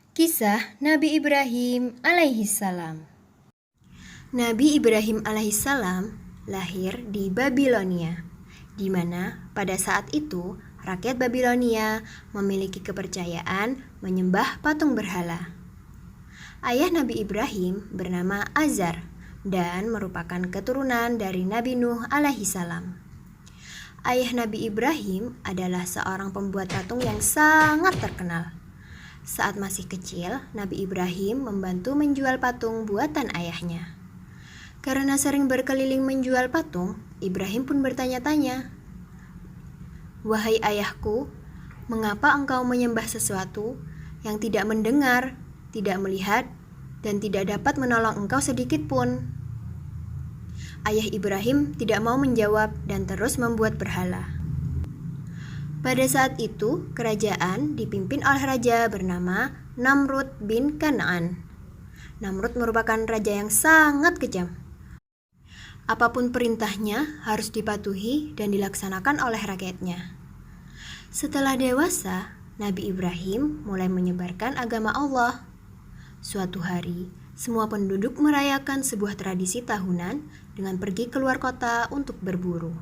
Kisah Nabi Ibrahim alaihissalam. Nabi Ibrahim alaihissalam lahir di Babilonia, di mana pada saat itu rakyat Babilonia memiliki kepercayaan menyembah patung berhala. Ayah Nabi Ibrahim bernama Azar dan merupakan keturunan dari Nabi Nuh alaihissalam. Ayah Nabi Ibrahim adalah seorang pembuat patung yang sangat terkenal. Saat masih kecil, Nabi Ibrahim membantu menjual patung buatan ayahnya. Karena sering berkeliling menjual patung, Ibrahim pun bertanya-tanya, "Wahai ayahku, mengapa engkau menyembah sesuatu yang tidak mendengar, tidak melihat, dan tidak dapat menolong engkau sedikit pun?" Ayah Ibrahim tidak mau menjawab dan terus membuat berhala. Pada saat itu, kerajaan dipimpin oleh raja bernama Namrud bin Kan'an. Namrud merupakan raja yang sangat kejam. Apapun perintahnya harus dipatuhi dan dilaksanakan oleh rakyatnya. Setelah dewasa, Nabi Ibrahim mulai menyebarkan agama Allah. Suatu hari, semua penduduk merayakan sebuah tradisi tahunan dengan pergi keluar kota untuk berburu.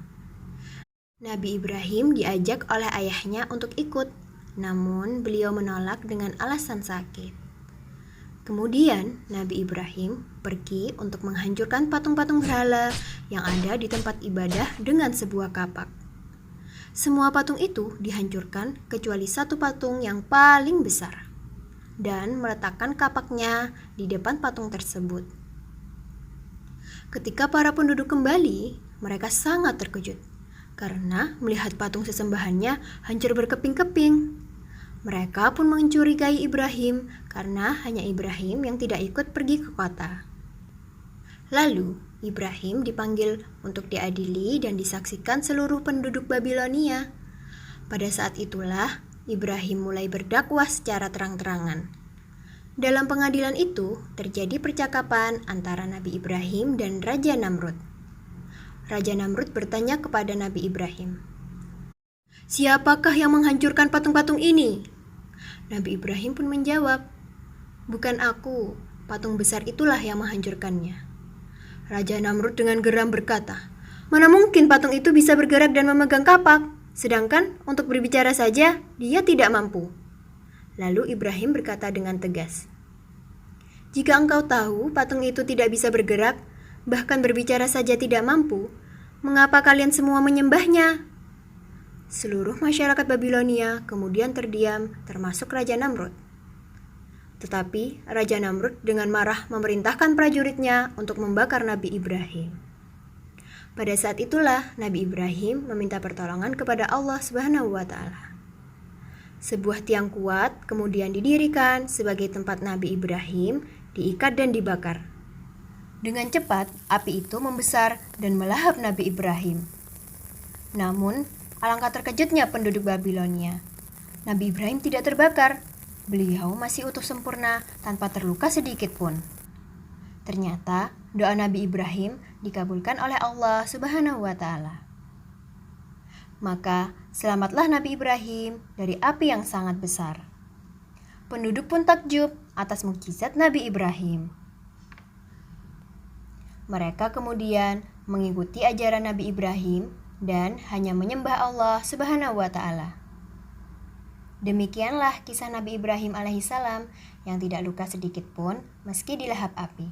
Nabi Ibrahim diajak oleh ayahnya untuk ikut, namun beliau menolak dengan alasan sakit. Kemudian Nabi Ibrahim pergi untuk menghancurkan patung-patung berhala yang ada di tempat ibadah dengan sebuah kapak. Semua patung itu dihancurkan kecuali satu patung yang paling besar, dan meletakkan kapaknya di depan patung tersebut. Ketika para penduduk kembali, mereka sangat terkejut karena melihat patung sesembahannya hancur berkeping-keping. Mereka pun mencurigai Ibrahim karena hanya Ibrahim yang tidak ikut pergi ke kota. Lalu Ibrahim dipanggil untuk diadili dan disaksikan seluruh penduduk Babilonia. Pada saat itulah Ibrahim mulai berdakwah secara terang-terangan. Dalam pengadilan itu terjadi percakapan antara Nabi Ibrahim dan Raja Namrud. Raja Namrud bertanya kepada Nabi Ibrahim, "Siapakah yang menghancurkan patung-patung ini?" Nabi Ibrahim pun menjawab, "Bukan aku, patung besar itulah yang menghancurkannya." Raja Namrud dengan geram berkata, "Mana mungkin patung itu bisa bergerak dan memegang kapak, sedangkan untuk berbicara saja dia tidak mampu." Lalu Ibrahim berkata dengan tegas, "Jika engkau tahu patung itu tidak bisa bergerak, bahkan berbicara saja tidak mampu, mengapa kalian semua menyembahnya?" Seluruh masyarakat Babilonia kemudian terdiam, termasuk Raja Namrud. Tetapi Raja Namrud dengan marah memerintahkan prajuritnya untuk membakar Nabi Ibrahim. Pada saat itulah Nabi Ibrahim meminta pertolongan kepada Allah Subhanahu wa Ta'ala. Sebuah tiang kuat kemudian didirikan sebagai tempat Nabi Ibrahim diikat dan dibakar. Dengan cepat, api itu membesar dan melahap Nabi Ibrahim. Namun, alangkah terkejutnya penduduk Babilonia. Nabi Ibrahim tidak terbakar. Beliau masih utuh sempurna tanpa terluka sedikit pun. Ternyata, doa Nabi Ibrahim dikabulkan oleh Allah Subhanahu wa Ta'ala. Maka, selamatlah Nabi Ibrahim dari api yang sangat besar. Penduduk pun takjub atas mukjizat Nabi Ibrahim. Mereka kemudian mengikuti ajaran Nabi Ibrahim dan hanya menyembah Allah Subhanahu wa Ta'ala. Demikianlah kisah Nabi Ibrahim alaihissalam yang tidak luka sedikit pun meski dilahap api.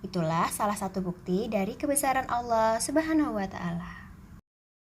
Itulah salah satu bukti dari kebesaran Allah Subhanahu wa Ta'ala.